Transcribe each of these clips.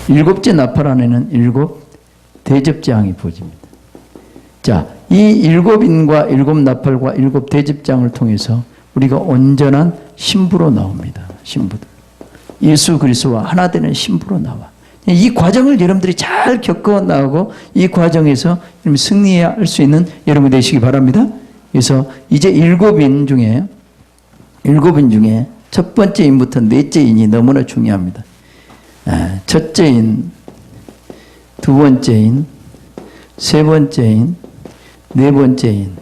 일곱째 나팔 안에는 일곱 대접장이 부어집니다. 자, 이 일곱 인과 일곱 나팔과 일곱 대접장을 통해서 우리가 온전한 신부로 나옵니다. 신부들. 예수 그리스도와 하나 되는 신부로 나와. 이 과정을 여러분들이 잘 겪어 나가고 이 과정에서 승리할 수 있는 여러분 되시기 바랍니다. 그래서 이제 일곱 인 중에 첫 번째 인부터 넷째 인이 너무나 중요합니다. 첫째 인, 두 번째 인, 세 번째 인, 네 번째 인.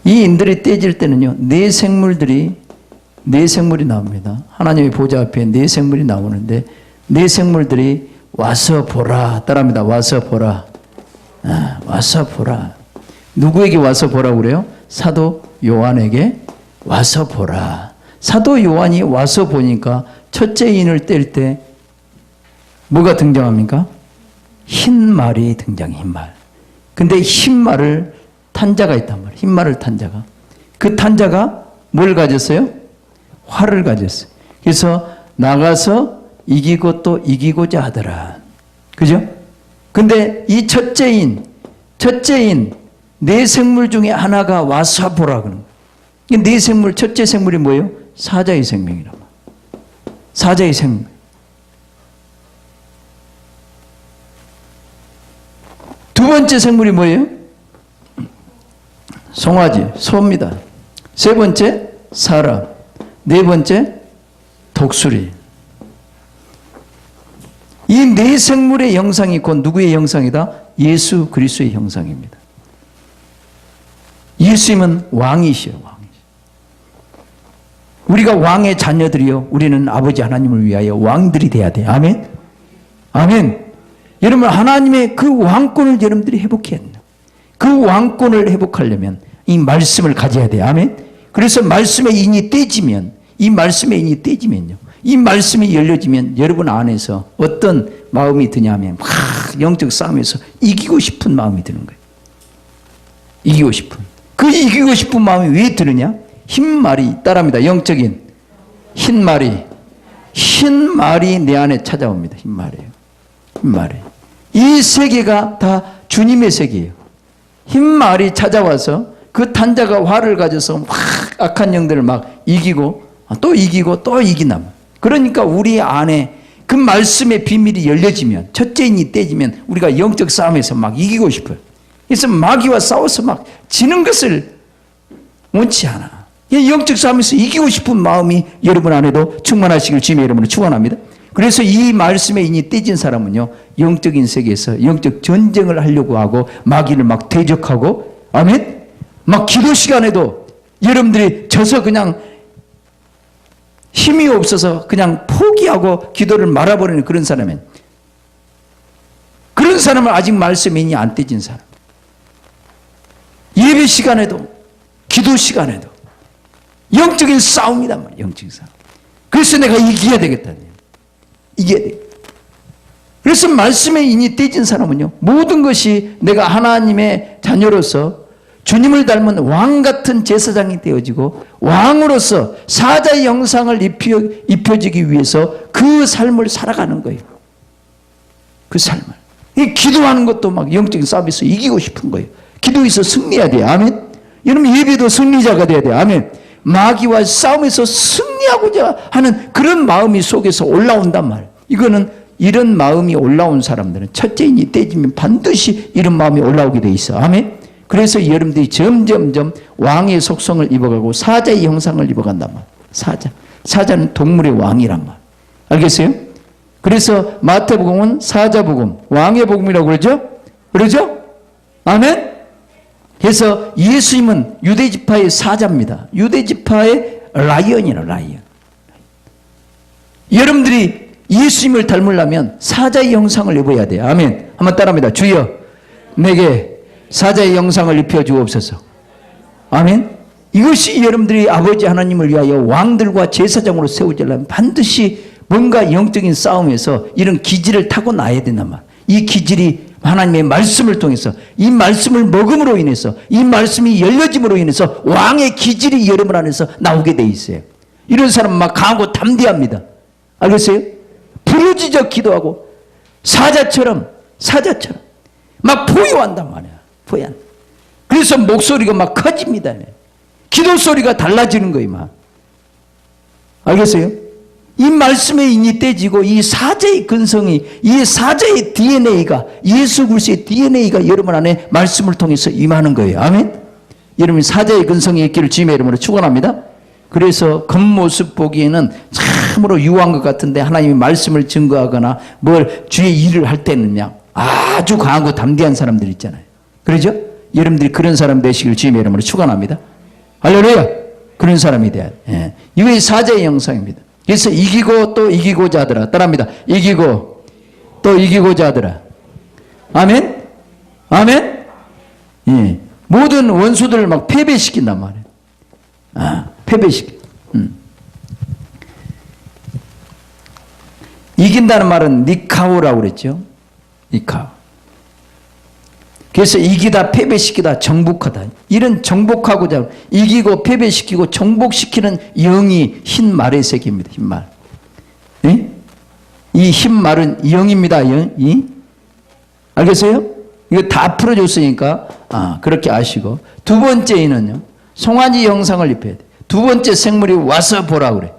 이 인들이 떼질 때는요, 네 생물이 나옵니다. 하나님의 보좌 앞에 네 생물이 나오는데, 네 생물들이 와서 보라. 따라합니다. 와서 보라. 와서 보라. 누구에게 와서 보라고 그래요? 사도 요한에게 와서 보라. 사도 요한이 와서 보니까 첫째 인을 뗄 때 뭐가 등장합니까? 흰 말이 등장해, 흰 말. 근데 흰 말을 탄 자가 있단 말이에요. 흰 말을 탄 자가. 그 탄 자가 뭘 가졌어요? 활을 가졌어요. 그래서 나가서 이기고 또 이기고자 하더라. 그죠? 근데 이 첫째 인, 네 생물 중에 하나가 와서 보라 그러는 거예요. 네 생물, 첫째 생물이 뭐예요? 사자의 생명이란 말이에요. 사자의 생명. 두 번째 생물이 뭐예요? 송아지, 소입니다. 세 번째, 사람. 네 번째, 독수리. 이 네 생물의 형상이 곧 누구의 형상이다? 예수 그리스도의 형상입니다. 예수님은 왕이시요, 왕이시요. 우리가 왕의 자녀들이요, 우리는 아버지 하나님을 위하여 왕들이 돼야 돼요. 아멘? 아멘. 여러분, 하나님의 그 왕권을 여러분들이 회복해야 합니다. 그 왕권을 회복하려면 이 말씀을 가져야 돼요. 아멘? 그래서 말씀의 인이 떼지면, 이 말씀의 인이 떼지면요, 이 말씀이 열려지면 여러분 안에서 어떤 마음이 드냐면 막 영적 싸움에서 이기고 싶은 마음이 드는 거예요. 이기고 싶은. 그 이기고 싶은 마음이 왜 드느냐? 흰 말이, 따라합니다. 영적인 흰 말이 내 안에 찾아옵니다. 흰 말이에요. 흰 말이. 이 세계가 다 주님의 세계예요. 흰 말이 찾아와서 그 탄자가 활을 가져서 막 악한 영들을 막 이기고 또 이기고 또 이기나. 그러니까 우리 안에 그 말씀의 비밀이 열려지면, 첫째 인이 떼지면 우리가 영적 싸움에서 막 이기고 싶어요. 그래서 마귀와 싸워서 막 지는 것을 원치 않아. 영적 싸움에서 이기고 싶은 마음이 여러분 안에도 충만하시길 주님의 이름으로 축원합니다. 그래서 이 말씀의 인이 떼진 사람은요, 영적인 세계에서 영적 전쟁을 하려고 하고 마귀를 막 대적하고, 아멘? 막 기도 시간에도 여러분들이 져서 그냥 힘이 없어서 그냥 포기하고 기도를 말아버리는 그런 사람은, 그런 사람은 아직 말씀의 인이 안 떼진 사람. 예배 시간에도 기도 시간에도 영적인 싸움이란 말이에요. 영적인 싸움. 그래서 내가 이겨야 되겠다. 이겨야 되겠다. 그래서 말씀의 인이 떼진 사람은요, 모든 것이 내가 하나님의 자녀로서 주님을 닮은 왕 같은 제사장이 되어지고 왕으로서 사자의 형상을 입혀지기 위해서 그 삶을 살아가는 거예요. 그 삶을. 이 기도하는 것도 막 영적인 싸움에서 이기고 싶은 거예요. 기도에서 승리해야 돼요. 아멘. 여러분, 예배도 승리자가 돼야 돼요. 아멘. 마귀와 싸움에서 승리하고자 하는 그런 마음이 속에서 올라온단 말이에요. 이거는 이런 마음이 올라온 사람들은 첫째 인이 떼지면 반드시 이런 마음이 올라오게 돼 있어. 아멘. 그래서 여러분들이 점점점 왕의 속성을 입어가고 사자의 형상을 입어간단 말이에요. 사자는 동물의 왕이란 말. 알겠어요? 그래서 마태복음은 사자복음, 왕의 복음이라고 그러죠? 그러죠? 아멘? 그래서 예수님은 유대지파의 사자입니다. 유대지파의 라이언이라, 라이언. 여러분들이 예수님을 닮으려면 사자의 형상을 입어야 돼요. 아멘. 한번 따라합니다. 주여, 내게 사자의 형상을 입혀 주옵소서. 아멘. 이것이 여러분들이 아버지 하나님을 위하여 왕들과 제사장으로 세워지려면 반드시 뭔가 영적인 싸움에서 이런 기질을 타고나야 된단 말이에요. 이 기질이 하나님의 말씀을 통해서, 이 말씀을 먹음으로 인해서, 이 말씀이 열려짐으로 인해서 왕의 기질이 여러분 안에서 나오게 돼 있어요. 이런 사람은 막 강하고 담대합니다. 알겠어요? 부르짖어 기도하고 사자처럼 막 포효한단 말이야. 포효한. 그래서 목소리가 막 커집니다. 기도 소리가 달라지는 거예요. 막. 알겠어요? 이 말씀의 인이 떼지고 이 사자의 근성이, 이 사자의 DNA가, 예수 그리스도의 DNA가 여러분 안에 말씀을 통해서 임하는 거예요. 아멘? 여러분 사자의 근성이 있기를 주님의 이름으로 축원합니다. 그래서 겉모습 보기에는 참으로 유한 것 같은데 하나님이 말씀을 증거하거나 뭘 주의 일을 할 때는요 아주 강하고 담대한 사람들 있잖아요. 그러죠? 여러분들이 그런 사람 되시길 주님의 이름으로 축원합니다. 할렐루야. 그런 사람이 돼야 돼. 예. 이게 사자의 형상입니다. 그래서 이기고 또 이기고자 하더라. 따라합니다. 이기고 또 이기고자 하더라. 아멘? 아멘? 예. 모든 원수들을 막 패배시킨단 말이에요. 패배시켜. 이긴다는 말은 니카오라고 그랬죠. 니카오. 그래서 이기다, 패배시키다, 정복하다. 이런 정복하고자 이기고 패배시키고 정복시키는 영이 흰 말의 색입니다. 흰 말. 예? 이 흰 말은 영입니다. 영. 이? 알겠어요? 이거 다 풀어줬으니까 그렇게 아시고. 두 번째는요. 송아지 형상을 입혀야 돼. 두 번째 생물이 와서 보라 그래.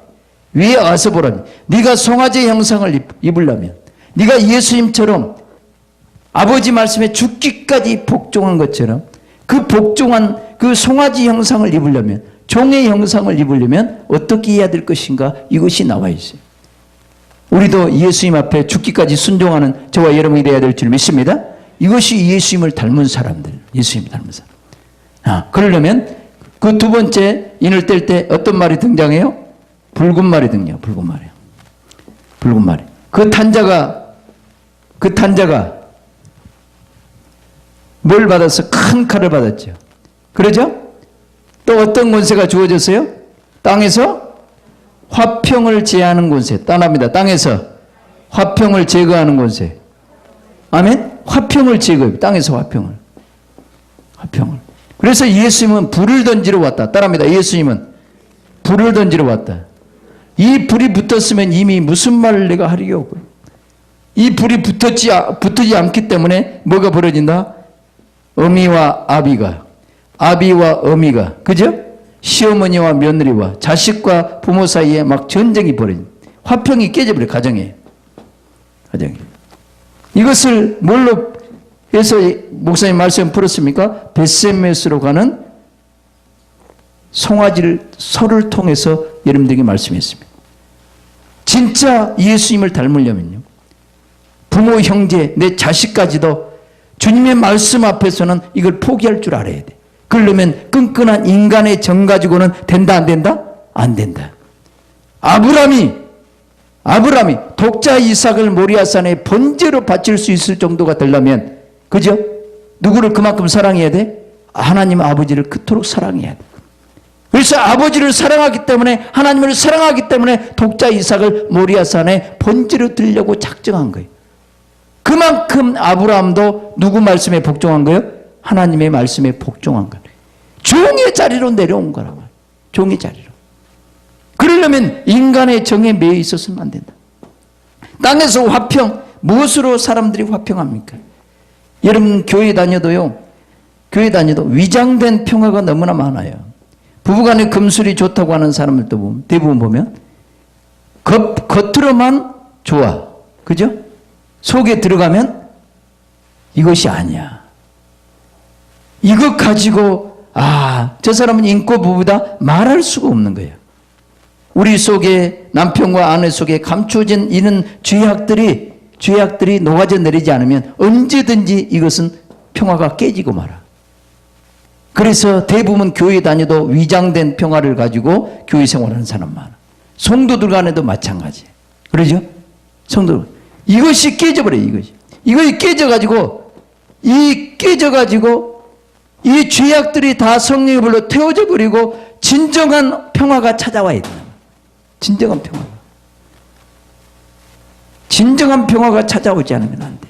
왜 와서 보라니? 네가 송아지 형상을 입으려면 네가 예수님처럼 아버지 말씀에 죽기까지 복종한 것처럼 그 복종한 그 송아지 형상을 입으려면, 종의 형상을 입으려면 어떻게 해야 될 것인가? 이것이 나와 있어요. 우리도 예수님 앞에 죽기까지 순종하는 저와 여러분이 되어야 될 줄 믿습니다. 이것이 예수님을 닮은 사람들, 예수님을 닮은 사람. 그러려면 그 두 번째 인을 뗄 때 어떤 말이 등장해요? 붉은 말이 등장해요. 붉은 말이요. 붉은 말이. 그 탄자가 뭘 받았어? 큰 칼을 받았죠. 그러죠? 또 어떤 권세가 주어졌어요? 땅에서 화평을 제하는 권세. 따라합니다. 땅에서 화평을 제거하는 권세. 아멘? 화평을 제거해요. 땅에서 화평을. 그래서 예수님은 불을 던지러 왔다. 따라합니다. 예수님은 불을 던지러 왔다. 이 불이 붙었으면 이미 무슨 말을 내가 하리요. 이 불이 붙지 않기 때문에 뭐가 벌어진다? 어미와 아비와 어미가, 그죠? 시어머니와 며느리와 자식과 부모 사이에 막 전쟁이 벌어진다. 화평이 깨져버려, 가정에. 이것을 뭘로 해서 목사님 말씀 풀었습니까? 벳세메스로 가는 송아지를 서를 통해서 여러분들에게 말씀했습니다. 진짜 예수님을 닮으려면요, 부모, 형제, 내 자식까지도 주님의 말씀 앞에서는 이걸 포기할 줄 알아야 돼. 그러려면 끈끈한 인간의 정 가지고는 된다, 안 된다? 안 된다. 아브라함이 독자 이삭을 모리아산에 번제로 바칠 수 있을 정도가 되려면, 그죠? 누구를 그만큼 사랑해야 돼? 하나님 아버지를 그토록 사랑해야 돼. 그래서 아버지를 사랑하기 때문에, 하나님을 사랑하기 때문에 독자 이삭을 모리아산에 번제로 드리려고 작정한 거예요. 그만큼 아브라함도 누구 말씀에 복종한 거예요? 하나님의 말씀에 복종한 거예요. 종의 자리로 내려온 거란 말이에요. 종의 자리로. 그러려면 인간의 정에 매여 있었으면 안 된다. 땅에서 화평, 무엇으로 사람들이 화평합니까? 여러분 교회 다녀도 위장된 평화가 너무나 많아요. 부부간에 금술이 좋다고 하는 사람들도 보면, 대부분 보면 겉으로만 좋아. 그죠? 속에 들어가면 이것이 아니야. 이것 가지고 저 사람은 인고 부부다 말할 수가 없는 거예요. 우리 속에, 남편과 아내 속에 감춰진 이런 죄악들이 녹아져 내리지 않으면 언제든지 이것은 평화가 깨지고 말아. 그래서 대부분 교회 다녀도 위장된 평화를 가지고 교회 생활하는 사람 많아. 성도들 간에도 마찬가지. 그러죠? 성도들. 이것이 깨져버려요, 이것이 깨져가지고, 이 죄악들이 다 성령의 불로 태워져 버리고, 진정한 평화가 찾아와야 된다. 진정한 평화가 찾아오지 않으면 안 돼.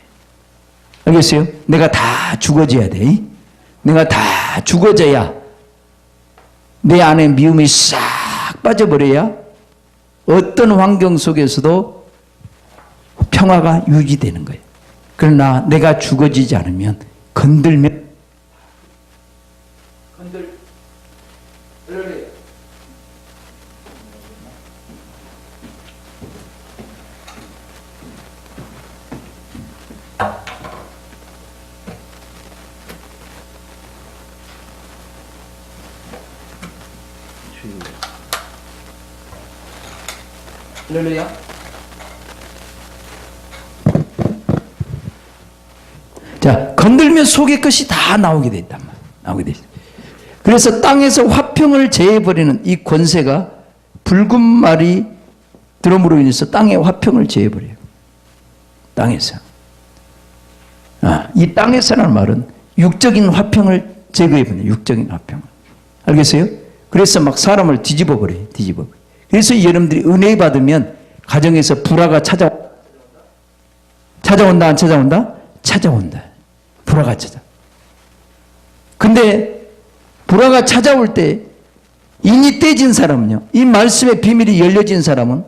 알겠어요? 내가 다 죽어져야 돼. 내가 다 죽어져야 내 안에 미움이 싹 빠져버려야 어떤 환경 속에서도 평화가 유지되는 거예요. 그러나 내가 죽어지지 않으면 건들면 할렐루야. 자, 건들면 속의 것이 다 나오게 돼 있단 말이야. 나오게 돼 있어. 그래서 땅에서 화평을 제해버리는 이 권세가 붉은 말이 들음으로 인해서 땅에 화평을 제해버려요. 땅에서. 이 땅에서라는 말은 육적인 화평을 제거해버려요. 육적인 화평을. 알겠어요? 그래서 막 사람을 뒤집어버려요. 뒤집어버려요. 그래서 여러분들이 은혜 받으면 가정에서 불화가 찾아온다 안 찾아온다? 찾아온다. 불화가 찾아. 근데 불화가 찾아올 때 인이 떼진 사람은요, 이 말씀의 비밀이 열려진 사람은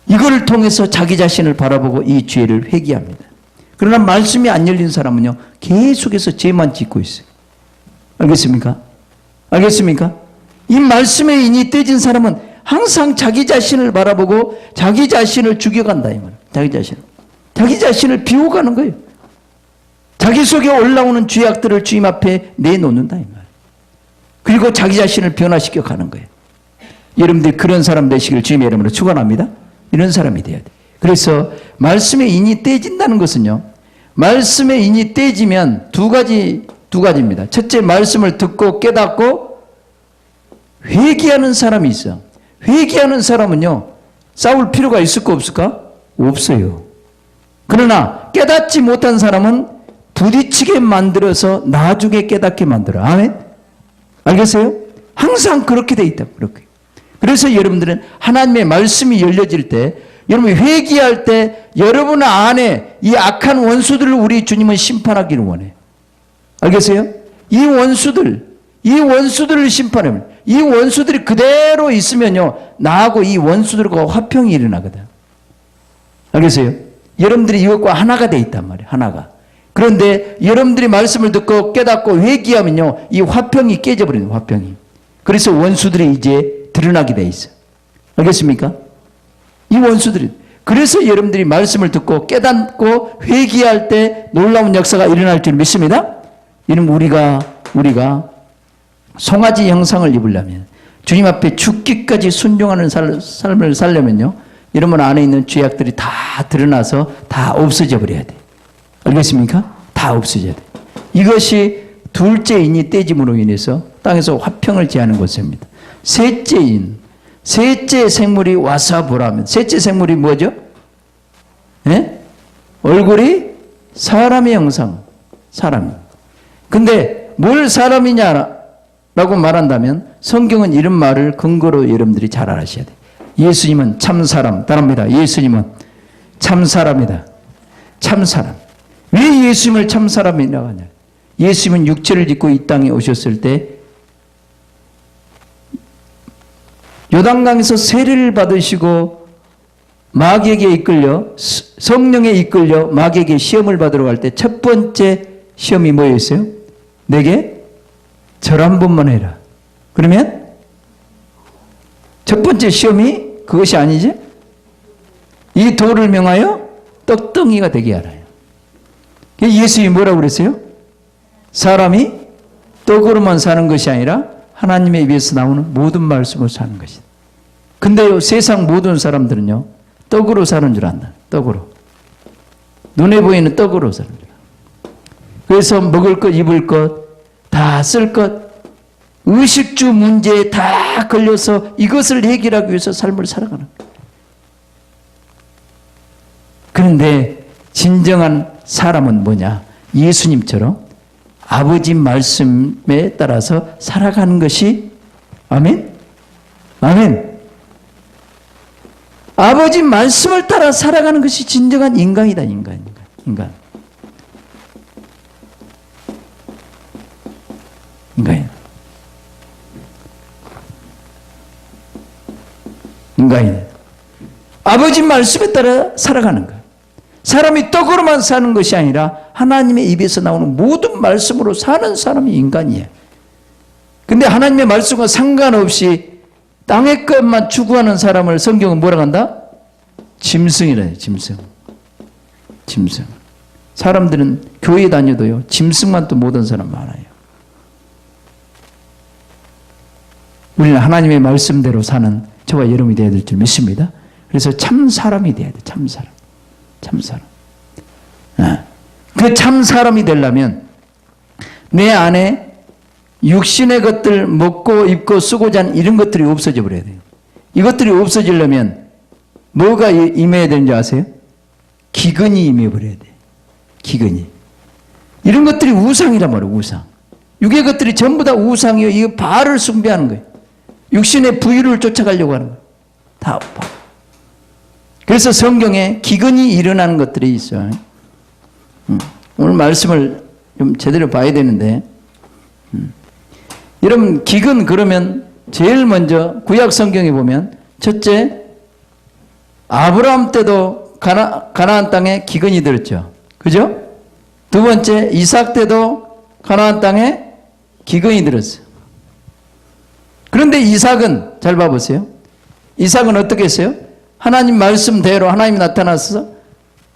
이거를 통해서 자기 자신을 바라보고 이 죄를 회개합니다. 그러나 말씀이 안 열린 사람은요, 계속해서 죄만 짓고 있어요. 알겠습니까? 알겠습니까? 이 말씀의 인이 떼진 사람은 항상 자기 자신을 바라보고 자기 자신을 죽여간다 이 말이에요. 자기 자신을 비워가는 거예요. 자기 속에 올라오는 죄악들을 주님 앞에 내놓는다 이 말이에요. 그리고 자기 자신을 변화시켜 가는 거예요. 여러분들이 그런 사람 되시길 주님의 이름으로 축원합니다. 이런 사람이 돼야 돼. 그래서 말씀의 인이 떼진다는 것은요, 말씀의 인이 떼지면 두 가지입니다. 첫째, 말씀을 듣고 깨닫고 회개하는 사람이 있어. 회개하는 사람은요, 싸울 필요가 있을까 없을까? 없어요. 그러나 깨닫지 못한 사람은 부딪히게 만들어서 나중에 깨닫게 만들어. 아멘? 알겠어요? 항상 그렇게 돼 있다. 그렇게. 그래서 여러분들은 하나님의 말씀이 열려질 때, 여러분이 회개할 때 여러분 안에 이 악한 원수들을 우리 주님은 심판하기를 원해. 알겠어요? 이 원수들을 심판해요. 이 원수들이 그대로 있으면요, 나하고 이 원수들과 화평이 일어나거든. 알겠어요? 여러분들이 이것과 하나가 돼 있단 말이에요. 하나가. 그런데 여러분들이 말씀을 듣고 깨닫고 회개하면요, 이 화평이 깨져버리는 화평이. 그래서 원수들이 이제 드러나게 돼 있어. 알겠습니까? 이 원수들이. 그래서 여러분들이 말씀을 듣고 깨닫고 회개할 때 놀라운 역사가 일어날 줄 믿습니다. 이는 우리가 송아지 형상을 입으려면, 주님 앞에 죽기까지 순종하는 삶을 살려면요, 여러분 안에 있는 죄악들이 다 드러나서 다 없어져 버려야 돼. 알겠습니까? 다 없어져야 돼. 이것이 둘째 인이 떼짐으로 인해서 땅에서 화평을 제하는 것입니다. 셋째 생물이 와서 보라면, 셋째 생물이 뭐죠? 예? 얼굴이 사람의 형상, 사람. 근데 뭘 사람이냐라고 말한다면 성경은 이런 말을 근거로 여러분들이 잘 알아셔야 돼. 예수님은 참사람, 따라합니다. 예수님은 참사람이다. 참사람. 왜 예수님을 참사람이라고 하냐? 예수님은 육체를 입고 이 땅에 오셨을 때 요단강에서 세례를 받으시고 마귀에게 이끌려, 성령에 이끌려 마귀에게 시험을 받으러 갈 때 첫 번째 시험이 뭐였어요? 내게 절 한 번만 해라. 그러면 첫 번째 시험이 그것이 아니지? 이 돌을 명하여 떡덩이가 되게 하라요. 예수님이 뭐라고 그랬어요? 사람이 떡으로만 사는 것이 아니라 하나님의 입에서 나오는 모든 말씀으로 사는 것이다. 근데요, 세상 모든 사람들은요, 떡으로 사는 줄 안다. 떡으로. 눈에 보이는 떡으로 사는 줄 안다. 그래서 먹을 것, 입을 것, 다 쓸 것, 의식주 문제에 다 걸려서 이것을 해결하기 위해서 삶을 살아가는 거예요. 그런데 진정한 사람은 뭐냐? 예수님처럼 아버지 말씀에 따라서 살아가는 것이, 아멘? 아멘. 아버지 말씀을 따라 살아가는 것이 진정한 인간이다. 인간. 인간이다. 아버지 말씀에 따라 살아가는 거예요. 사람이 떡으로만 사는 것이 아니라 하나님의 입에서 나오는 모든 말씀으로 사는 사람이 인간이에요. 근데 하나님의 말씀과 상관없이 땅의 것만 추구하는 사람을 성경은 뭐라고 한다? 짐승이라 해요. 짐승. 짐승. 사람들은 교회 다녀도요, 짐승만 또 못한 사람 많아요. 우리는 하나님의 말씀대로 사는 저와 여러분이 되어야 될 줄 믿습니다. 그래서 참 사람이 되어야 돼. 참 사람. 참 사람. 그 참 사람이 되려면 내 안에 육신의 것들 먹고 입고 쓰고자 하는 이런 것들이 없어져 버려야 돼요. 이것들이 없어지려면 뭐가 임해야 되는지 아세요? 기근이 임해 버려야 돼. 기근이. 이런 것들이 우상이란 말이에요. 우상. 육의 것들이 전부 다 우상이요. 이거 바알을 숭배하는 거예요. 육신의 부유를 쫓아가려고 하는 거예요. 다 바. 그래서 성경에 기근이 일어나는 것들이 있어요. 오늘 말씀을 좀 제대로 봐야 되는데, 여러분 기근 그러면 제일 먼저 구약 성경에 보면 첫째 아브라함 때도 가나안 땅에 기근이 들었죠. 그죠? 두 번째 이삭 때도 가나안 땅에 기근이 들었어요. 그런데 이삭은 잘 봐보세요. 이삭은 어떻게 했어요? 하나님 말씀대로 하나님이 나타나서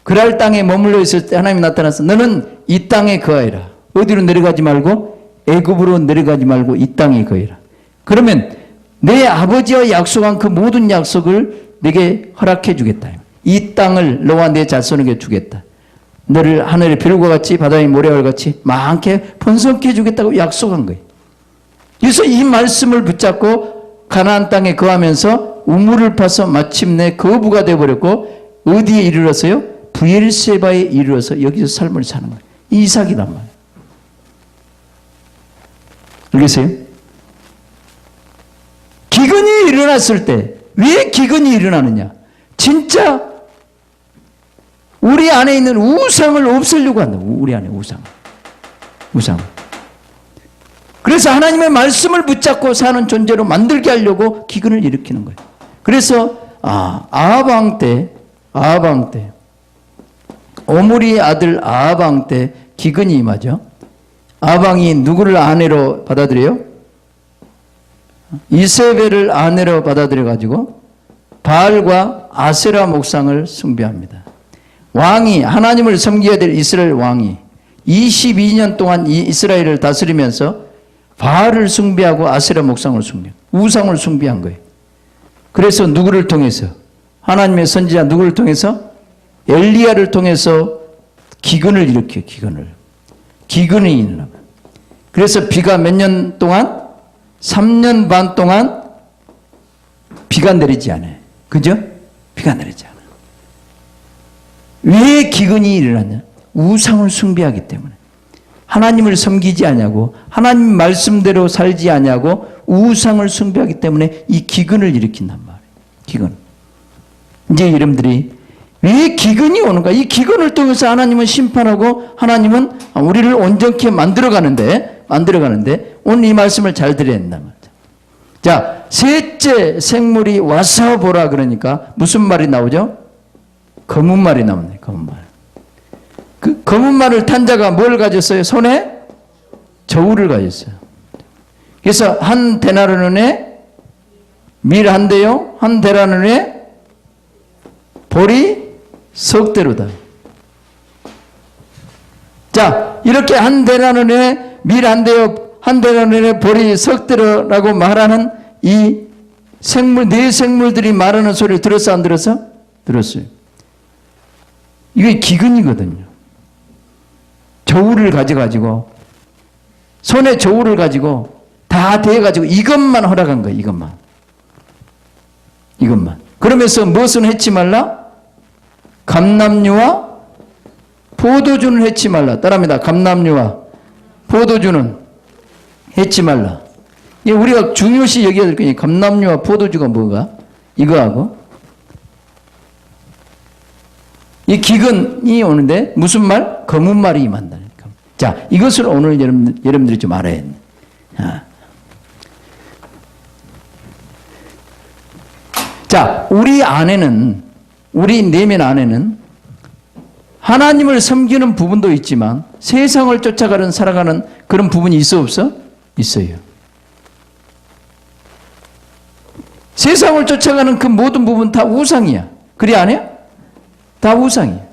그랄 땅에 머물러 있을 때 하나님이 나타나서 너는 이 땅에 거하여라. 어디로 내려가지 말고 애굽으로 내려가지 말고 이 땅에 거하여라. 그러면 내 아버지와 약속한 그 모든 약속을 내게 허락해 주겠다. 이 땅을 너와 내 자손에게 주겠다. 너를 하늘의 별과 같이 바다의 모래와 같이 많게 번성케 해주겠다고 약속한 거예요. 그래서 이 말씀을 붙잡고 가나안 땅에 거하면서 우물을 파서 마침내 거부가 되어버렸고 어디에 이르렀어요? 브엘세바에 이르러서 여기서 삶을 사는 거예요. 이삭이란 말이에요. 알겠어요? 기근이 일어났을 때 왜 기근이 일어나느냐? 진짜 우리 안에 있는 우상을 없애려고 한다. 우리 안에 우상. 그래서 하나님의 말씀을 붙잡고 사는 존재로 만들게 하려고 기근을 일으키는 거예요. 그래서 아합 왕 때 오므리의 아들 아합 왕 때 기근이 임하죠. 아합 왕이 누구를 아내로 받아들여요? 이세벨을 아내로 받아들여 가지고 바알과 아세라 목상을 숭배합니다. 왕이 하나님을 섬겨야 될 이스라엘 왕이 22년 동안 이 이스라엘을 다스리면서 바알을 숭배하고 아세라 목상을 숭배, 우상을 숭배한 거예요. 그래서 누구를 통해서? 하나님의 선지자 누구를 통해서? 엘리야를 통해서 기근을 일으켜요. 기근이 일어나요. 그래서 비가 몇 년 동안? 3년 반 동안 비가 내리지 않아요. 그죠? 비가 내리지 않아요. 왜 기근이 일어났냐? 우상을 숭배하기 때문에. 하나님을 섬기지 않냐고, 하나님 말씀대로 살지 않냐고 우상을 숭배하기 때문에 이 기근을 일으킨단 말이에요. 기근. 이제 여러분들이 왜 기근이 오는가? 이 기근을 통해서 하나님은 심판하고 하나님은 우리를 온전케 만들어가는데 오늘 이 말씀을 잘 들어야 된단 말이죠. 자, 셋째 생물이 와서 보라 그러니까 무슨 말이 나오죠? 검은 말이 나오네. 검은 말. 그 검은 말을 탄 자가 뭘 가졌어요? 손에 저울을 가졌어요. 그래서 한 데나리온에 밀 한 대요, 한 데나리온에 보리 석 대로다. 자, 이렇게 한 데나리온에 밀 한 대요, 한 데나리온에 보리 석 대로라고 말하는 이 생물, 네 생물들이 말하는 소리를 들었어, 안 들었어? 들었어요. 이게 기근이거든요. 저울을 가져가지고, 손에 저울을 가지고, 다 대가지고, 이것만 허락한 거예요, 이것만. 그러면서 무엇은 해치 말라? 감람류와 포도주는 해치 말라. 따라합니다. 감람류와 포도주는 해치 말라. 우리가 중요시 여겨야 될 거니, 감람류와 포도주가 뭐가? 이거하고. 이 기근이 오는데 무슨 말? 검은 말이 임한다니까. 자, 이것을 오늘 여러분들이 좀 알아야 해. 자, 우리 안에는 우리 내면 안에는 하나님을 섬기는 부분도 있지만 세상을 쫓아가는 살아가는 그런 부분이 있어 없어? 있어요. 세상을 쫓아가는 그 모든 부분 다 우상이야. 그래 아니야? 다 우상이야.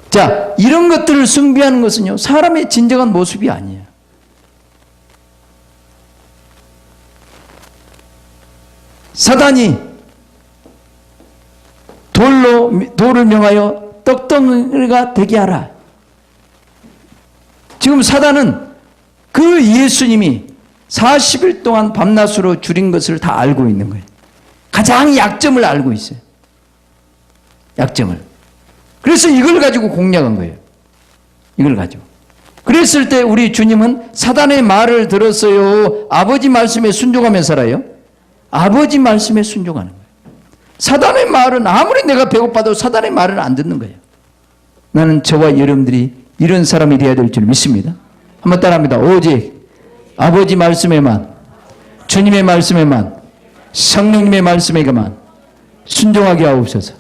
자, 이런 것들을 숭배하는 것은요, 사람의 진정한 모습이 아니에요. 사단이 돌을 명하여 떡덩이가 되게 하라. 지금 사단은 그 예수님이 40일 동안 밤낮으로 줄인 것을 다 알고 있는 거예요. 가장 약점을 알고 있어요. 약점을. 그래서 이걸 가지고 공략한 거예요. 이걸 가지고. 그랬을 때 우리 주님은 사단의 말을 들었어요? 아버지 말씀에 순종하며 살아요? 아버지 말씀에 순종하는 거예요. 사단의 말은 아무리 내가 배고파도 사단의 말은 안 듣는 거예요. 나는 저와 여러분들이 이런 사람이 되어야 될 줄 믿습니다. 한번 따라합니다. 오직 아버지 말씀에만, 주님의 말씀에만, 성령님의 말씀에만 순종하게 하옵소서.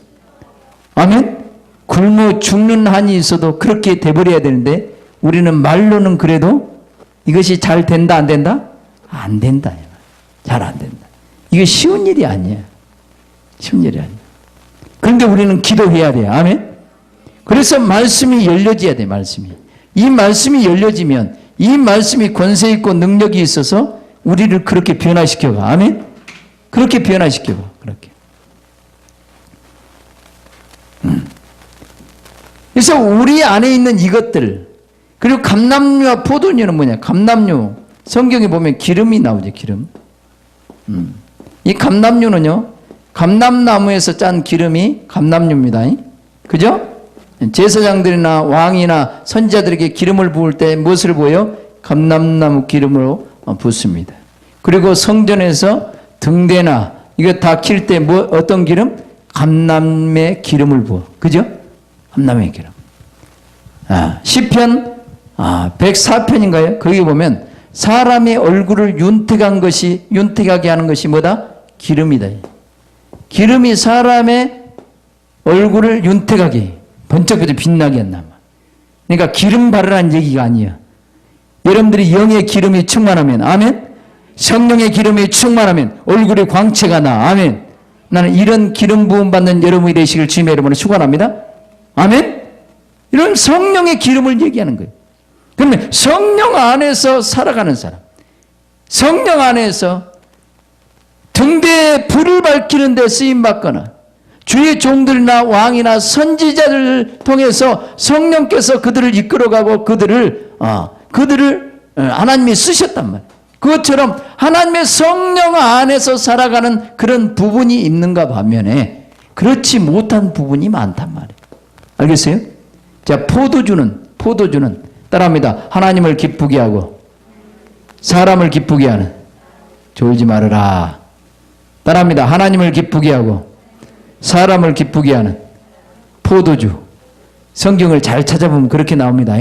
아멘. 굶어 죽는 한이 있어도 그렇게 돼버려야 되는데 우리는 말로는 그래도 이것이 잘 된다 안 된다? 안 된다. 잘 안 된다. 이게 쉬운 일이 아니에요. 쉬운 일이 아니에요. 그런데 우리는 기도해야 돼요. 아멘. 그래서 말씀이 열려져야 돼. 말씀이. 이 말씀이 열려지면 이 말씀이 권세 있고 능력이 있어서 우리를 그렇게 변화시켜가. 아멘. 그렇게 변화시켜가. 그렇게. 그래서 우리 안에 있는 이것들, 그리고 감람류와 포도류는 뭐냐? 감람류. 성경에 보면 기름이 나오죠. 기름. 이 감람류는요, 감람나무에서 짠 기름이 감람류입니다. 그죠? 제사장들이나 왕이나 선지자들에게 기름을 부을 때 무엇을 부어요? 감람나무 기름으로 붓습니다. 그리고 성전에서 등대나 이거 다 킬 때 뭐 어떤 기름? 감람의 기름을 부어. 그죠? 감람의 기름. 시편 104편인가요? 거기 보면 사람의 얼굴을 윤택하게 하는 것이 뭐다? 기름이다. 기름이 사람의 얼굴을 윤택하게 번쩍번쩍 빛나게 한단 말이야. 그러니까 기름 바르라는 얘기가 아니야. 여러분들이 영의 기름이 충만하면, 아멘. 성령의 기름이 충만하면 얼굴에 광채가 나. 아멘. 나는 이런 기름 부음 받는 여러분이 되시길 주님의 이름으로 축원합니다. 아멘. 이런 성령의 기름을 얘기하는 거예요. 그러면 성령 안에서 살아가는 사람, 성령 안에서 등대에 불을 밝히는 데 쓰임받거나 주의 종들이나 왕이나 선지자들을 통해서 성령께서 그들을 이끌어가고 그들을 하나님이 쓰셨단 말이에요. 그것처럼 하나님의 성령 안에서 살아가는 그런 부분이 있는가 반면에 그렇지 못한 부분이 많단 말이에요. 알겠어요? 자, 포도주는 따라합니다. 하나님을 기쁘게 하고 사람을 기쁘게 하는, 졸지 말아라. 따라합니다. 하나님을 기쁘게 하고 사람을 기쁘게 하는 포도주. 성경을 잘 찾아보면 그렇게 나옵니다.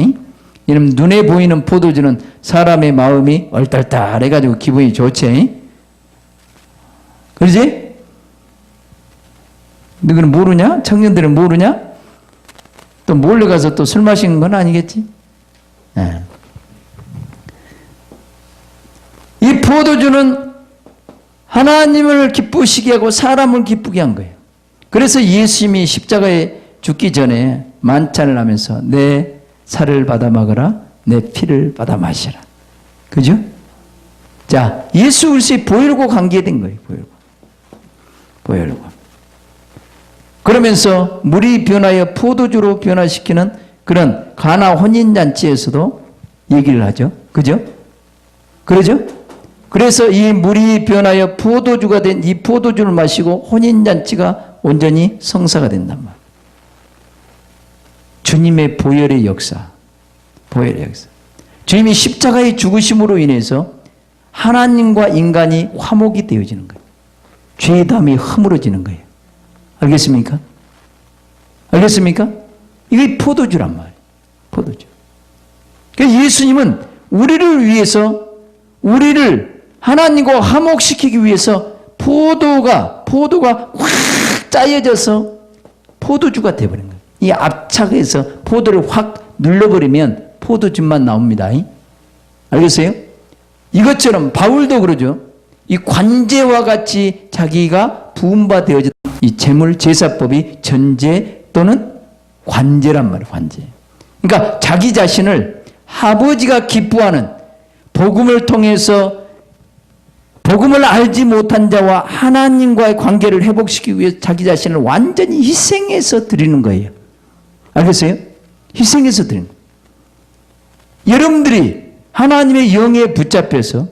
이런 눈에 보이는 포도주는 사람의 마음이 얼떨떨해가지고 기분이 좋지. 그러지? 너희는 모르냐? 청년들은 모르냐? 또 몰래 가서 또 술 마시는 건 아니겠지? 네. 이 포도주는 하나님을 기쁘시게 하고 사람을 기쁘게 한 거예요. 그래서 예수님이 십자가에 죽기 전에 만찬을 하면서 내 살을 받아 먹으라, 내 피를 받아 마시라. 그죠? 자, 예수 그리스도의 보혈과 관계된 거예요. 보혈과. 그러면서 물이 변하여 포도주로 변화시키는 그런 가나 혼인잔치에서도 얘기를 하죠. 그죠? 그러죠? 그래서 이 물이 변하여 포도주가 된 이 포도주를 마시고 혼인잔치가 온전히 성사가 된단 말이에요. 주님의 보혈의 역사. 주님이 십자가의 죽으심으로 인해서 하나님과 인간이 화목이 되어지는 거예요. 죄담이 허물어지는 거예요. 알겠습니까? 이게 포도주란 말이에요. 포도주. 그러니까 예수님은 우리를 위해서, 우리를 하나님과 화목시키기 위해서 포도가 포도가 확 짜여져서 포도주가 되어버린 거예요. 이 압착해서 포도를 확 눌러버리면 포도즙만 나옵니다. 알겠어요? 이것처럼 바울도 그러죠. 이 관제와 같이 자기가 부은 바 되어졌다. 이 제물 제사법이 전제 또는 관제란 말이에요. 관제. 그러니까 자기 자신을 아버지가 기뻐하는 복음을 통해서 복음을 알지 못한 자와 하나님과의 관계를 회복시키기 위해서 자기 자신을 완전히 희생해서 드리는 거예요. 알겠어요? 희생해서 드리는 거예요. 여러분들이 하나님의 영에 붙잡혀서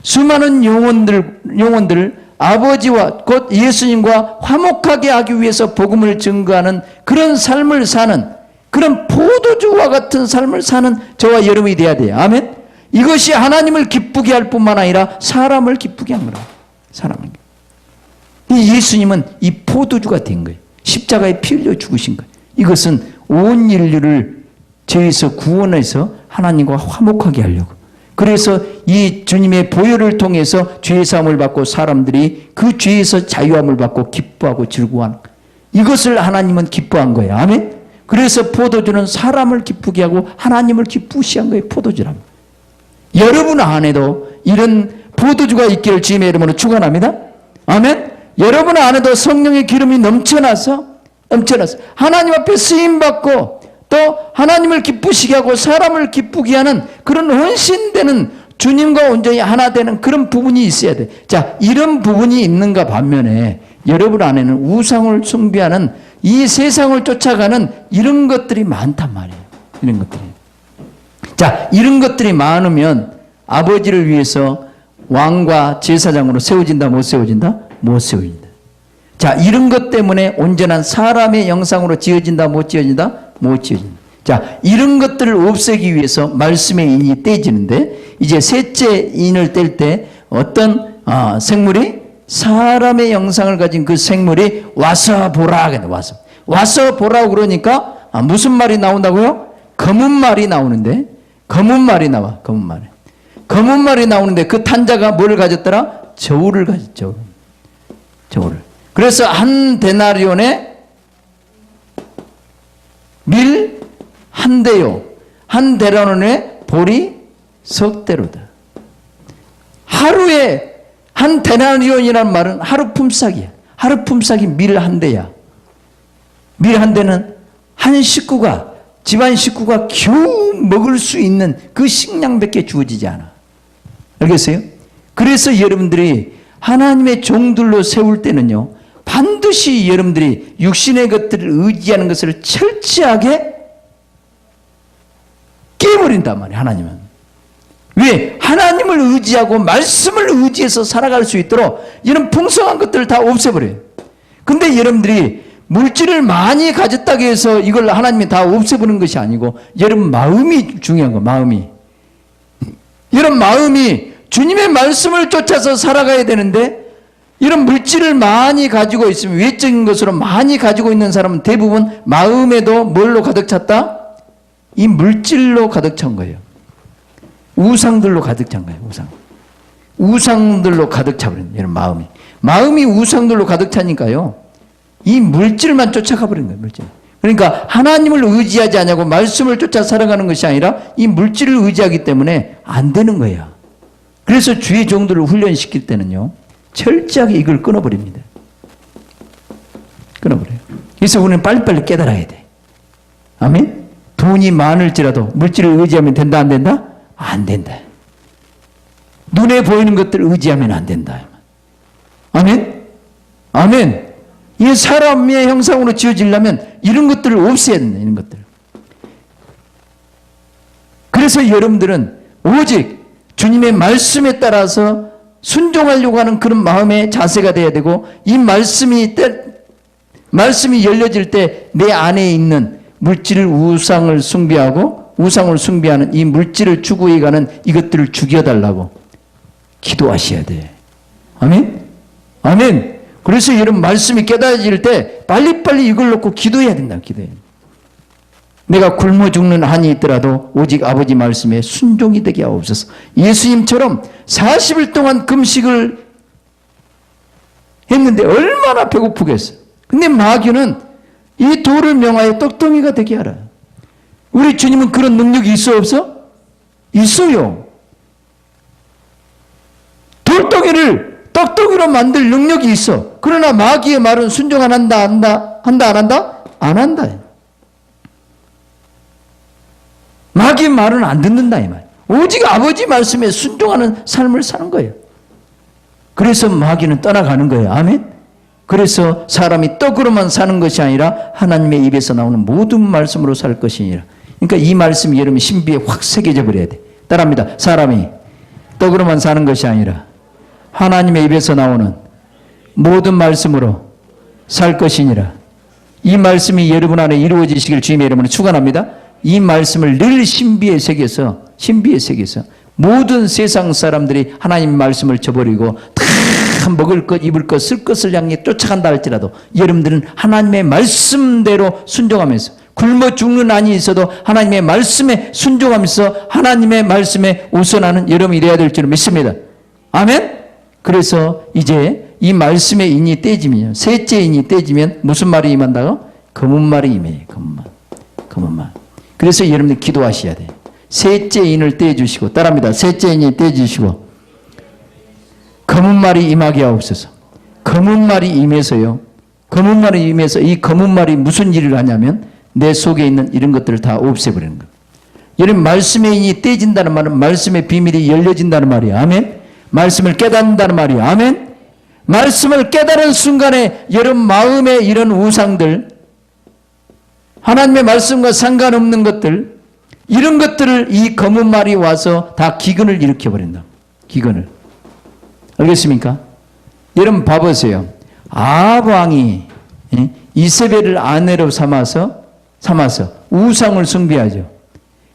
수많은 영혼들을 아버지와 곧 예수님과 화목하게 하기 위해서 복음을 증거하는 그런 삶을 사는, 그런 포도주와 같은 삶을 사는 저와 여러분이 돼야 돼요. 아멘? 이것이 하나님을 기쁘게 할 뿐만 아니라 사람을 기쁘게 한 거라. 사람을. 예수님은 이 포도주가 된 거예요. 십자가에 피 흘려 죽으신 거예요. 이것은 온 인류를 죄에서 구원해서 하나님과 화목하게 하려고. 그래서 이 주님의 보혈을 통해서 죄의 사함을 받고 사람들이 그 죄에서 자유함을 받고 기뻐하고 즐거워하는 거예요. 이것을 하나님은 기뻐한 거예요. 아멘? 그래서 포도주는 사람을 기쁘게 하고 하나님을 기쁘시게 한 거예요. 포도주랍니다. 여러분 안에도 이런 포도주가 있기를 주님의 이름으로 축원합니다. 아멘. 여러분 안에도 성령의 기름이 넘쳐나서 하나님 앞에 쓰임받고 또 하나님을 기쁘시게 하고 사람을 기쁘게 하는 그런 헌신되는 주님과 온전히 하나 되는 그런 부분이 있어야 돼. 자, 이런 부분이 있는가 반면에 여러분 안에는 우상을 숭배하는 이 세상을 쫓아가는 이런 것들이 많단 말이에요. 이런 것들이. 자, 이런 것들이 많으면 아버지를 위해서 왕과 제사장으로 세워진다, 못 세워진다? 못 세워진다. 자, 이런 것 때문에 온전한 사람의 형상으로 지어진다, 못 지어진다? 못 지어진다. 자, 이런 것들을 없애기 위해서 말씀의 인이 떼지는데, 이제 셋째 인을 뗄 때 어떤 생물이 사람의 형상을 가진 그 생물이 와서 보라. 와서 보라고 그러니까 무슨 말이 나온다고요? 검은 말이 나오는데, 검은 말이 나와. 검은 말이 나오는데 그 탄자가 뭘 가졌더라? 저울을 가졌죠. 저울을. 그래서 한 데나리온에 밀 한 대요. 한 데나리온에 보리 석 대로다. 하루에 한 데나리온이라는 말은 하루 품삯이야. 하루 품삯이 밀 한 대야. 밀 한 대는 한 식구가, 집안 식구가 겨우 먹을 수 있는 그 식량밖에 주어지지 않아. 알겠어요? 그래서 여러분들이 하나님의 종들로 세울 때는요, 반드시 여러분들이 육신의 것들을 의지하는 것을 철저하게 깨버린단 말이에요. 하나님은. 왜? 하나님을 의지하고 말씀을 의지해서 살아갈 수 있도록 이런 풍성한 것들을 다 없애버려요. 근데 여러분들이 물질을 많이 가졌다고 해서 이걸 하나님이 다 없애버리는 것이 아니고, 여러분 마음이 중요한 거예요. 마음이. 이런 마음이 주님의 말씀을 쫓아서 살아가야 되는데, 이런 물질을 많이 가지고 있으면, 외적인 것으로 많이 가지고 있는 사람은 대부분 마음에도 뭘로 가득 찼다? 이 물질로 가득 찬 거예요. 우상들로 가득 찬 거예요. 우상들로 가득 차버린 이런 마음이 우상들로 가득 차니까요, 이 물질만 쫓아가 버린 거예요. 물질. 그러니까 하나님을 의지하지 않냐고 말씀을 쫓아 살아가는 것이 아니라 이 물질을 의지하기 때문에 안 되는 거예요. 그래서 주의 종들을 훈련시킬 때는요, 철저하게 이걸 끊어버립니다. 끊어버려요. 그래서 우리는 빨리빨리 깨달아야 돼. 아멘? 돈이 많을지라도 물질을 의지하면 된다, 안 된다? 안 된다. 눈에 보이는 것들을 의지하면 안 된다. 아멘? 아멘? 이 사람의 형상으로 지어지려면 이런 것들을 없애야 된다. 이런 것들. 그래서 여러분들은 오직 주님의 말씀에 따라서 순종하려고 하는 그런 마음의 자세가 돼야 되고, 이 말씀이 열려질 때 내 안에 있는 물질을 우상을 숭배하는 이 물질을 추구해가는 이것들을 죽여달라고 기도하셔야 돼. 아멘? 아멘? 그래서 여러분 말씀이 깨달아질 때 빨리빨리 이걸 놓고 기도해야 된다. 기도해. 내가 굶어 죽는 한이 있더라도 오직 아버지 말씀에 순종이 되게 하옵소서. 예수님처럼 40일 동안 금식을 했는데 얼마나 배고프겠어. 근데 마귀는 이 돌을 명하여 떡덩이가 되게 하라. 우리 주님은 그런 능력이 있어 없어? 있어요. 돌덩이를 떡덩이로 만들 능력이 있어. 그러나 마귀의 말은 순종 안 한다, 안 한다? 안 한다. 마귀의 말은 안 듣는다 이 말. 오직 아버지 말씀에 순종하는 삶을 사는 거예요. 그래서 마귀는 떠나가는 거예요. 아멘. 그래서 사람이 떡으로만 사는 것이 아니라 하나님의 입에서 나오는 모든 말씀으로 살 것이니라. 그러니까 이 말씀이 여러분 신비에 확 새겨져 버려야 돼. 따라합니다. 사람이 떡으로만 사는 것이 아니라 하나님의 입에서 나오는 모든 말씀으로 살 것이니라. 이 말씀이 여러분 안에 이루어지시길 주님의 이름으로 축원합니다. 이 말씀을 늘 신비에 새겨서 모든 세상 사람들이 하나님의 말씀을 저버리고 다 먹을 것, 입을 것, 쓸 것을 향해 쫓아간다 할지라도 여러분들은 하나님의 말씀대로 순종하면서 굶어 죽는 안이 있어도 하나님의 말씀에 순종하면서 하나님의 말씀에 우선하는 여러분이 되어야 될 줄 믿습니다. 아멘? 그래서 이제 이 말씀의 인이 떼지면, 셋째 인이 떼지면 무슨 말이 임한다고? 검은 말이 임해요. 검은 말. 그래서 여러분들 기도하셔야 돼요. 셋째 인을 떼주시고, 따라합니다. 셋째 인이 떼주시고, 검은 말이 임하게 하옵소서. 검은 말이 임해서요. 검은 말이 임해서 이 검은 말이 무슨 일을 하냐면 내 속에 있는 이런 것들을 다 없애버리는 거예요. 여러분 말씀의 인이 떼진다는 말은 말씀의 비밀이 열려진다는 말이에요. 아멘. 말씀을 깨닫는다는 말이에요. 아멘. 말씀을 깨달은 순간에 여러분 마음에 이런 우상들, 하나님의 말씀과 상관없는 것들, 이런 것들을 이 검은 말이 와서 다 기근을 일으켜버린다. 기근을. 알겠습니까? 여러분 봐보세요. 아합 왕이 이세벨을 아내로 삼아서 우상을 숭배하죠.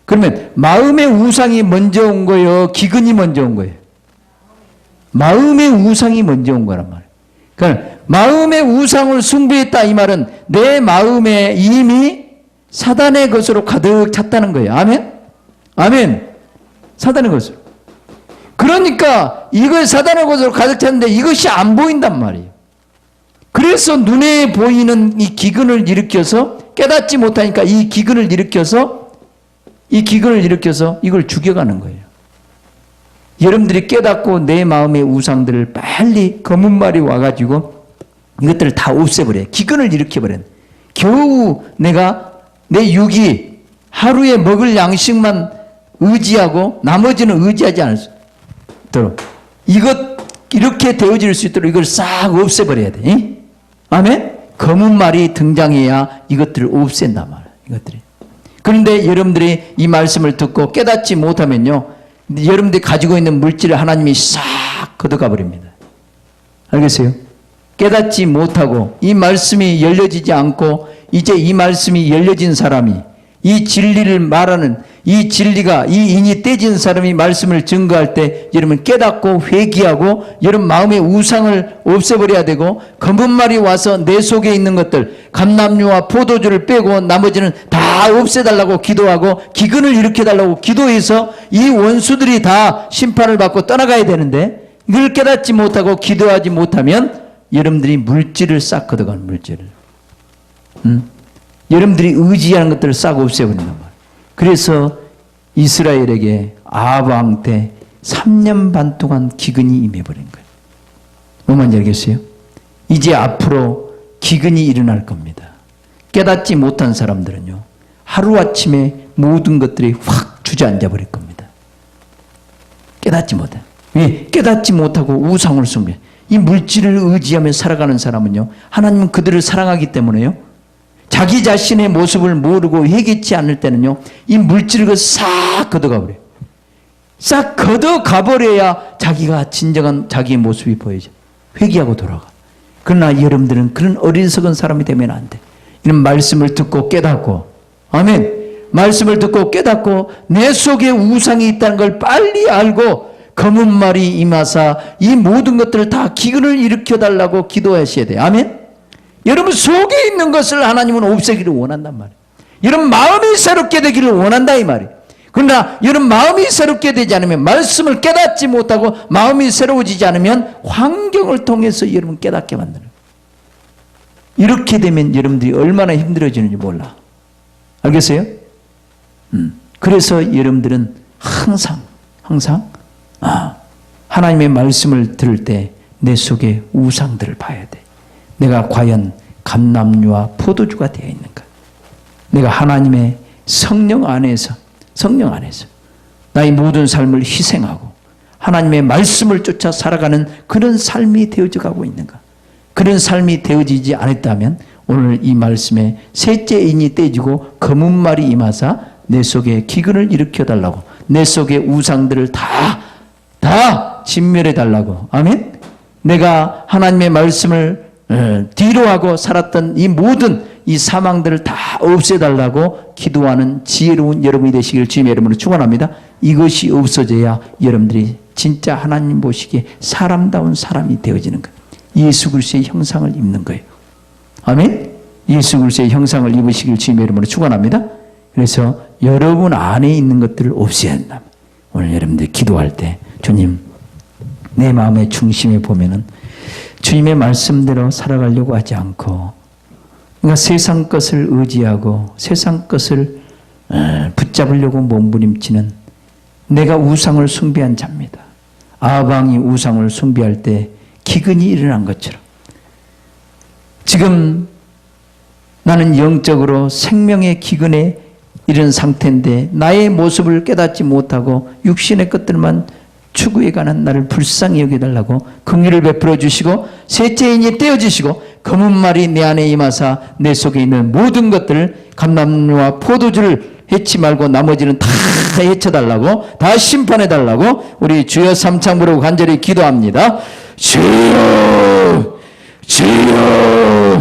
그러면 마음의 우상이 먼저 온 거예요? 기근이 먼저 온 거예요? 마음의 우상이 먼저 온 거란 말이에요. 그러니까 마음의 우상을 숭배했다 이 말은 내 마음에 이미 사단의 것으로 가득 찼다는 거예요. 아멘? 아멘. 사단의 것으로. 그러니까 이걸 사단의 것으로 가득 찼는데 이것이 안 보인단 말이에요. 그래서 눈에 보이는 이 기근을 일으켜서 깨닫지 못하니까 이 기근을 일으켜서 이걸 죽여가는 거예요. 여러분들이 깨닫고 내 마음의 우상들을 빨리 검은 말이 와가지고 이것들을 다 없애버려요. 기근을 일으켜버려요. 겨우 내가 내 육이 하루에 먹을 양식만 의지하고 나머지는 의지하지 않을 수 있도록 이렇게 되어질 수 있도록 이걸 싹 없애버려야 돼. 아멘? 검은 말이 등장해야 이것들을 없앤단 말이에요. 이것들이. 그런데 여러분들이 이 말씀을 듣고 깨닫지 못하면요. 여러분들이 가지고 있는 물질을 하나님이 싹 걷어가 버립니다. 알겠어요? 깨닫지 못하고 이 말씀이 열려지지 않고 이제 이 말씀이 열려진 사람이 이 진리를 말하는 이 진리가 이 인이 떼진 사람이 말씀을 증거할 때 여러분 깨닫고 회개하고 여러분 마음의 우상을 없애버려야 되고 검은 말이 와서 내 속에 있는 것들 감람류와 포도주를 빼고 나머지는 다 없애달라고 기도하고 기근을 일으켜달라고 기도해서 이 원수들이 다 심판을 받고 떠나가야 되는데 이걸 깨닫지 못하고 기도하지 못하면 여러분들이 물질을 싹 걷어가는 물질을 여러분들이 의지하는 것들을 싹 없애버린단 말이에요. 그래서 이스라엘에게 아합 왕 때 3년 반 동안 기근이 임해버린 거예요. 뭔 말인지 알겠어요? 이제 앞으로 기근이 일어날 겁니다. 깨닫지 못한 사람들은요. 하루아침에 모든 것들이 확 주저앉아 버릴 겁니다. 깨닫지 못해. 왜? 깨닫지 못하고 우상을 숭배. 이 물질을 의지하며 살아가는 사람은요. 하나님은 그들을 사랑하기 때문에요. 자기 자신의 모습을 모르고 회개치 않을 때는요. 이 물질을 싹 걷어가 버려요. 싹 걷어가 버려야 자기가 진정한 자기의 모습이 보여져. 회개하고 돌아가. 그러나 여러분들은 그런 어리석은 사람이 되면 안 돼. 이런 말씀을 듣고 깨닫고 아멘. 말씀을 듣고 깨닫고 내 속에 우상이 있다는 걸 빨리 알고 검은 말이 임하사 이 모든 것들을 다 기근을 일으켜달라고 기도하셔야 돼요. 아멘. 여러분 속에 있는 것을 하나님은 없애기를 원한단 말이에요. 여러분 마음이 새롭게 되기를 원한다 이 말이에요. 그러나 여러분 마음이 새롭게 되지 않으면, 말씀을 깨닫지 못하고 마음이 새로워지지 않으면 환경을 통해서 여러분 깨닫게 만드는 거예요. 이렇게 되면 여러분들이 얼마나 힘들어지는지 몰라. 알겠어요? 그래서 여러분들은 항상 하나님의 말씀을 들을 때 내 속에 우상들을 봐야 돼. 내가 과연 감람류와 포도주가 되어 있는가? 내가 하나님의 성령 안에서 나의 모든 삶을 희생하고 하나님의 말씀을 쫓아 살아가는 그런 삶이 되어져 가고 있는가? 그런 삶이 되어지지 않았다면 오늘 이 말씀에 셋째 인이 떼지고 검은 말이 임하사 내 속에 기근을 일으켜달라고, 내 속에 우상들을 다 진멸해달라고. 아멘? 내가 하나님의 말씀을 뒤로 하고 살았던 이 모든 이 사망들을 다 없애달라고 기도하는 지혜로운 여러분이 되시기를 주님의 이름으로 축원합니다. 이것이 없어져야 여러분들이 진짜 하나님 보시기에 사람다운 사람이 되어지는 거예요. 예수 그리스도의 형상을 입는 거예요. 아멘? 예수 그리스도의 형상을 입으시길 주님의 이름으로 축원합니다. 그래서 여러분 안에 있는 것들을 없애야 한다. 오늘 여러분들 기도할 때 주님, 내 마음의 중심에 보면은 주님의 말씀대로 살아가려고 하지 않고, 그러니까 세상 것을 의지하고 세상 것을 붙잡으려고 몸부림치는 내가 우상을 숭배한 자입니다. 아방이 우상을 숭배할 때 기근이 일어난 것처럼 지금 나는 영적으로 생명의 기근에 이런 상태인데 나의 모습을 깨닫지 못하고 육신의 것들만 추구해가는 나를 불쌍히 여겨달라고 긍휼을 베풀어 주시고 셋째 인이 떼어지시고 검은 말이 내 안에 임하사 내 속에 있는 모든 것들을 감람류와 포도주를 해치 말고 나머지는 다 해쳐달라고, 다 심판해달라고 우리 주여 삼창 부르고 간절히 기도합니다. 주여 주여